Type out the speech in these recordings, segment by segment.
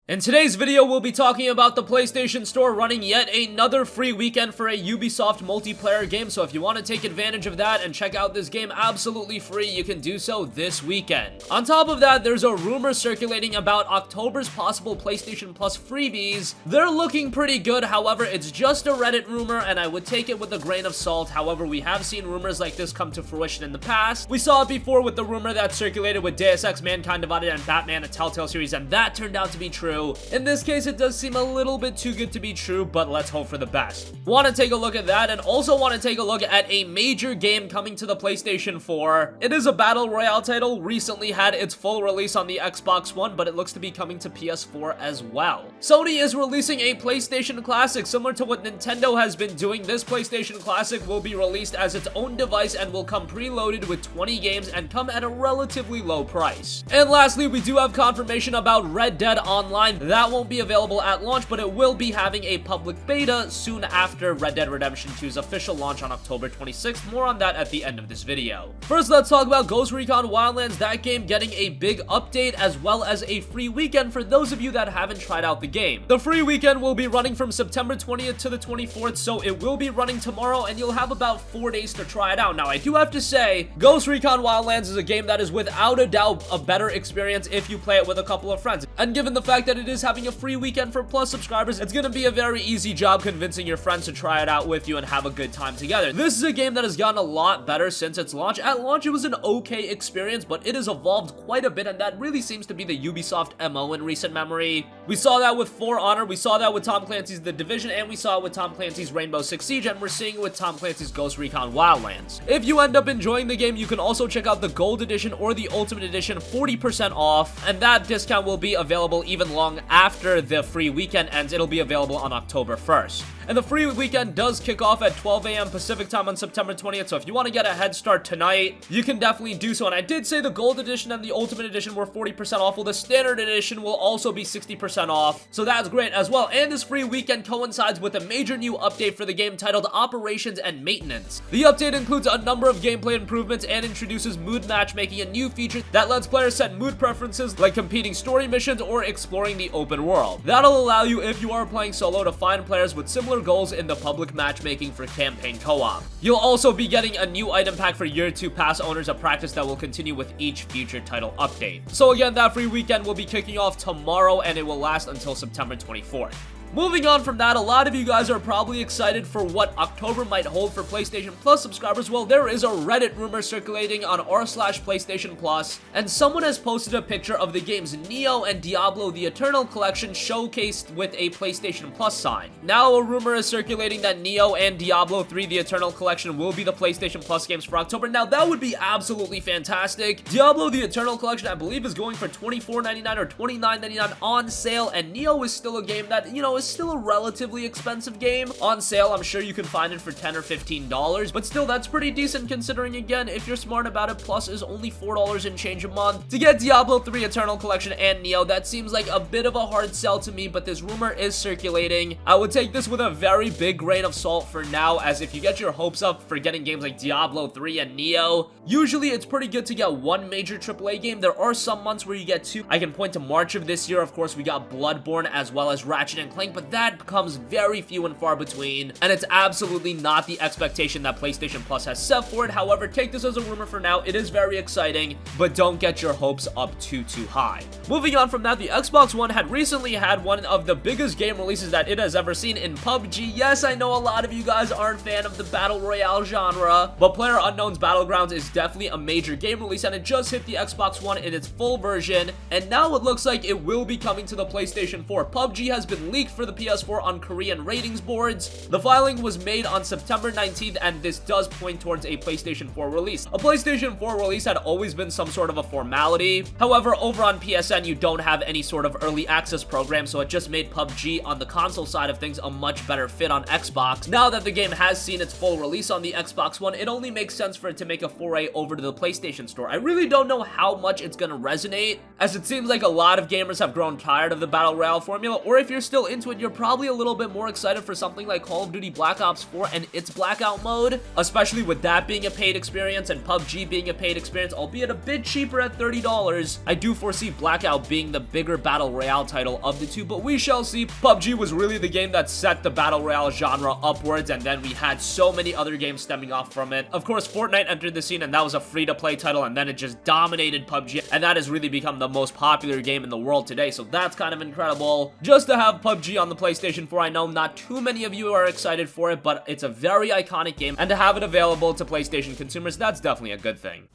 In today's video, we'll be talking about the PlayStation Store running yet another free weekend for a Ubisoft multiplayer game, so if you want to take advantage of that and check out this game absolutely free, you can do so this weekend. On top of that, there's a rumor circulating about October's possible PlayStation Plus freebies. They're looking pretty good, however, it's just a Reddit rumor, and I would take it with a grain of salt. However, we have seen rumors like this come to fruition in the past. We saw it before with the rumor that circulated with Deus Ex Mankind Divided and Batman, a Telltale series, and that turned out to be true. In this case, it does seem a little bit too good to be true, but let's hope for the best. Want to take a look at that, and also want to take a look at a major game coming to the PlayStation 4. It is a Battle Royale title, recently had its full release on the Xbox One, but it looks to be coming to PS4 as well. Sony is releasing a PlayStation Classic, similar to what Nintendo has been doing. This PlayStation Classic will be released as its own device and will come preloaded with 20 games and come at a relatively low price. And lastly, we do have confirmation about Red Dead Online. That won't be available at launch, but it will be having a public beta soon after Red Dead Redemption 2's official launch on October 26th. More on that at the end of this video. First, let's talk about Ghost Recon Wildlands, that game getting a big update as well as a free weekend for those of you that haven't tried out the game. The free weekend will be running from September 20th to the 24th, so it will be running tomorrow and you'll have about 4 days to try it out. Now, I do have to say, Ghost Recon Wildlands is a game that is without a doubt a better experience if you play it with a couple of friends. And given the fact that it is having a free weekend for Plus subscribers, it's gonna be a very easy job convincing your friends to try it out with you and have a good time together. This is a game that has gotten a lot better since its launch. At launch, it was an okay experience, but it has evolved quite a bit, and that really seems to be the Ubisoft MO in recent memory. We saw that with For Honor, we saw that with Tom Clancy's The Division, and we saw it with Tom Clancy's Rainbow Six Siege, and we're seeing it with Tom Clancy's Ghost Recon Wildlands. If you end up enjoying the game, you can also check out the Gold Edition or the Ultimate Edition 40% off, and that discount will be available even long after the free weekend ends. It'll be available on October 1st. And the free weekend does kick off at 12 a.m. Pacific time on September 20th, so if you want to get a head start tonight, you can definitely do so. And I did say the Gold Edition and the Ultimate Edition were 40% off, well, the Standard Edition will also be 60% off, so that's great as well. And this free weekend coincides with a major new update for the game titled Operations and Maintenance. The update includes a number of gameplay improvements and introduces mood matchmaking, a new feature that lets players set mood preferences like competing story missions or exploring the open world. That'll allow you, if you are playing solo, to find players with similar goals in the public matchmaking for campaign co-op. You'll also be getting a new item pack for Year 2 pass owners, a practice that will continue with each future title update. So again, that free weekend will be kicking off tomorrow and it will last until September 24th. Moving on from that, a lot of you guys are probably excited for what October might hold for PlayStation Plus subscribers. Well, there is a Reddit rumor circulating on r/PlayStation Plus, and someone has posted a picture of the games Neo and Diablo the Eternal Collection showcased with a PlayStation Plus sign. Now, a rumor is circulating that Neo and Diablo 3 the Eternal Collection will be the PlayStation Plus games for October. Now, that would be absolutely fantastic. Diablo the Eternal Collection, I believe, is going for $24.99 or $29.99 on sale, and Neo is still a game that, is still a relatively expensive game. On sale, I'm sure you can find it for $10 or $15, but still, that's pretty decent considering, again, if you're smart about it, Plus is only $4 and change a month. To get Diablo 3 Eternal Collection and Neo, that seems like a bit of a hard sell to me, but this rumor is circulating. I would take this with a very big grain of salt for now, as if you get your hopes up for getting games like Diablo 3 and Neo, usually it's pretty good to get one major AAA game. There are some months where you get two. I can point to March of this year, of course, we got Bloodborne as well as Ratchet & Clank, but that becomes very few and far between, and it's absolutely not the expectation that PlayStation Plus has set for it. However, take this as a rumor for now. It is very exciting, but don't get your hopes up too high. Moving on from that, the Xbox One had recently had one of the biggest game releases that it has ever seen in PUBG. Yes, I know a lot of you guys aren't a fan of the Battle Royale genre, but PlayerUnknown's Battlegrounds is definitely a major game release, and it just hit the Xbox One in its full version, and now it looks like it will be coming to the PlayStation 4. PUBG has been leaked for the PS4 on Korean ratings boards. The filing was made on September 19th, and this does point towards a PlayStation 4 release. A PlayStation 4 release had always been some sort of a formality. However, over on PSN, you don't have any sort of early access program, so it just made PUBG on the console side of things a much better fit on Xbox. Now that the game has seen its full release on the Xbox One, it only makes sense for it to make a foray over to the PlayStation Store. I really don't know how much it's gonna resonate, as it seems like a lot of gamers have grown tired of the Battle Royale formula, or if you're still into into it, you're probably a little bit more excited for something like Call of Duty Black Ops 4 and its Blackout mode, especially with that being a paid experience and PUBG being a paid experience, albeit a bit cheaper at $30. I do foresee Blackout being the bigger Battle Royale title of the two, but we shall see. PUBG was really the game that set the Battle Royale genre upwards, and then we had so many other games stemming off from it. Of course, Fortnite entered the scene, and that was a free-to-play title, and then it just dominated PUBG, and that has really become the most popular game in the world today, so that's kind of incredible. Just to have PUBG on the PlayStation 4, I know not too many of you are excited for it, but it's a very iconic game, and to have it available to PlayStation consumers, that's definitely a good thing.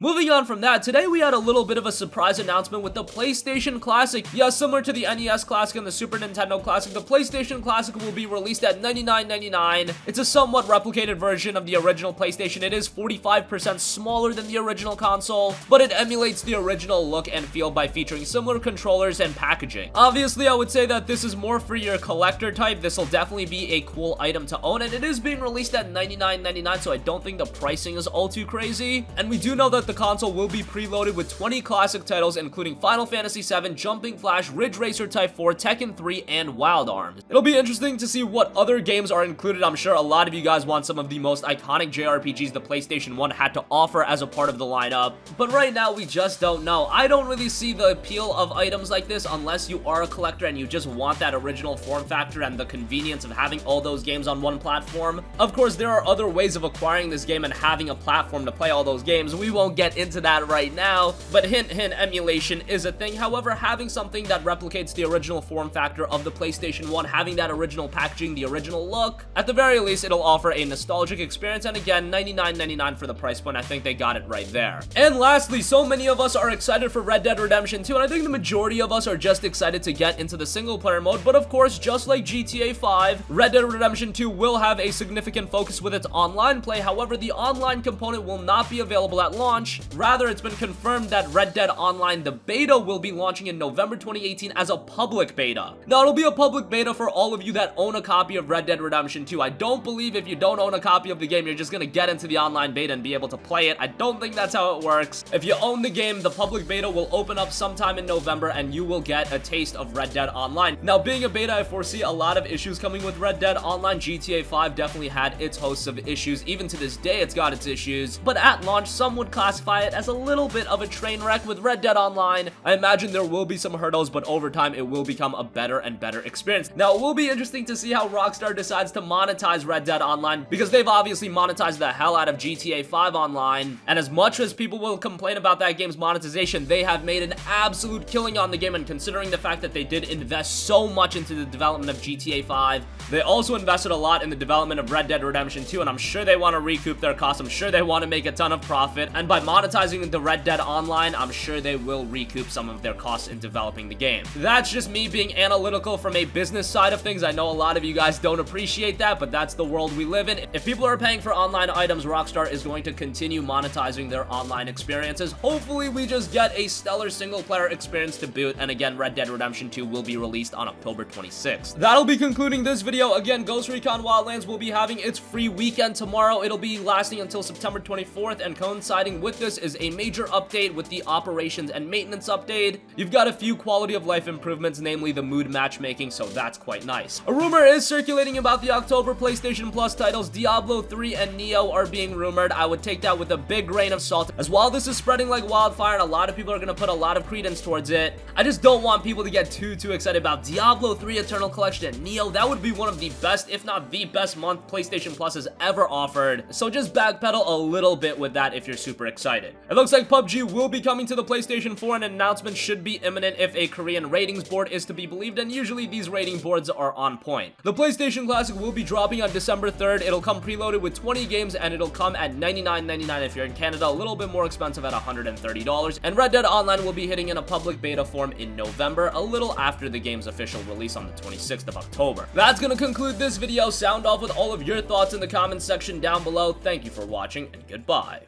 Moving on from that, today we had a little bit of a surprise announcement with the PlayStation Classic. Yes, similar to the NES Classic and the Super Nintendo Classic, the PlayStation Classic will be released at $99.99. It's a somewhat replicated version of the original PlayStation. It is 45% smaller than the original console, but it emulates the original look and feel by featuring similar controllers and packaging. Obviously, I would say that this is more for your collector type. This will definitely be a cool item to own, and it is being released at $99.99, so I don't think the pricing is all too crazy. And we do know that the console will be preloaded with 20 classic titles, including Final Fantasy VII, Jumping Flash, Ridge Racer Type 4, Tekken 3, and Wild Arms. It'll be interesting to see what other games are included. I'm sure a lot of you guys want some of the most iconic JRPGs the PlayStation 1 had to offer as a part of the lineup, but right now we just don't know. I don't really see the appeal of items like this unless you are a collector and you just want that original form factor and the convenience of having all those games on one platform. Of course, there are other ways of acquiring this game and having a platform to play all those games. We won't get into that right now, but hint hint, emulation is a thing. However, having something that replicates the original form factor of the PlayStation 1, having that original packaging, the original look, at the very least it'll offer a nostalgic experience, and again, $99.99 for the price point. I think they got it right there. And lastly, so many of us are excited for Red Dead Redemption 2, and I think the majority of us are just excited to get into the single player mode, but of course, just like GTA 5, Red Dead Redemption 2 will have a significant focus with its online play. However, the online component will not be available at launch. Rather, it's been confirmed that Red Dead Online, the beta, will be launching in November 2018 as a public beta. Now, it'll be a public beta for all of you that own a copy of Red Dead Redemption 2. I don't believe if you don't own a copy of the game, you're just gonna get into the online beta and be able to play it. I don't think that's how it works. If you own the game, the public beta will open up sometime in November and you will get a taste of Red Dead Online. Now, being a beta, I foresee a lot of issues coming with Red Dead Online. GTA 5 definitely had its hosts of issues. Even to this day, it's got its issues. But at launch, some would classify it as a little bit of a train wreck with Red Dead Online. I imagine there will be some hurdles, but over time, it will become a better and better experience. Now, it will be interesting to see how Rockstar decides to monetize Red Dead Online, because they've obviously monetized the hell out of GTA 5 Online, and as much as people will complain about that game's monetization, they have made an absolute killing on the game, and considering the fact that they did invest so much into the development of GTA 5, they also invested a lot in the development of Red Dead Redemption 2, and I'm sure they want to recoup their costs. I'm sure they want to make a ton of profit, and by monetizing the Red Dead Online, I'm sure they will recoup some of their costs in developing the game. That's just me being analytical from a business side of things. I know a lot of you guys don't appreciate that, but that's the world we live in. If people are paying for online items, Rockstar is going to continue monetizing their online experiences. Hopefully, we just get a stellar single-player experience to boot, and again, Red Dead Redemption 2 will be released on October 26th. That'll be concluding this video. Again, Ghost Recon Wildlands will be having its free weekend tomorrow. It'll be lasting until September 24th, and coinciding with this is a major update with the operations and maintenance update. You've got a few quality of life improvements, namely the mood matchmaking, so that's quite nice. A rumor is circulating about the October PlayStation Plus titles. Diablo 3 and Neo are being rumored. I would take that with a big grain of salt, as while this is spreading like wildfire and a lot of people are going to put a lot of credence towards it, I just don't want people to get too excited about Diablo 3 Eternal Collection and Neo. That would be one of the best, if not the best month PlayStation Plus has ever offered, so just backpedal a little bit with that if you're super excited. excited. It looks like PUBG will be coming to the PlayStation 4, and an announcement should be imminent if a Korean ratings board is to be believed, and usually these rating boards are on point. The PlayStation Classic will be dropping on December 3rd. It'll come preloaded with 20 games, and it'll come at $99.99 if you're in Canada, a little bit more expensive at $130. And Red Dead Online will be hitting in a public beta form in November, a little after the game's official release on the 26th of October. That's gonna conclude this video. Sound off with all of your thoughts in the comments section down below. Thank you for watching, and goodbye.